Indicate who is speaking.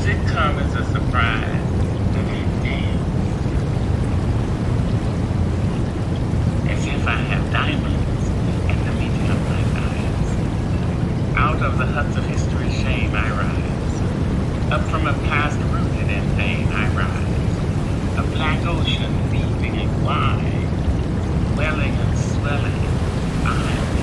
Speaker 1: it come as a surprise to me then? As if I have diamonds at the meeting of my eyes. Out of the huts of history, shame I rise. Up from a past rooted in pain I rise. A black ocean, weeping and wide, welling and swelling, I am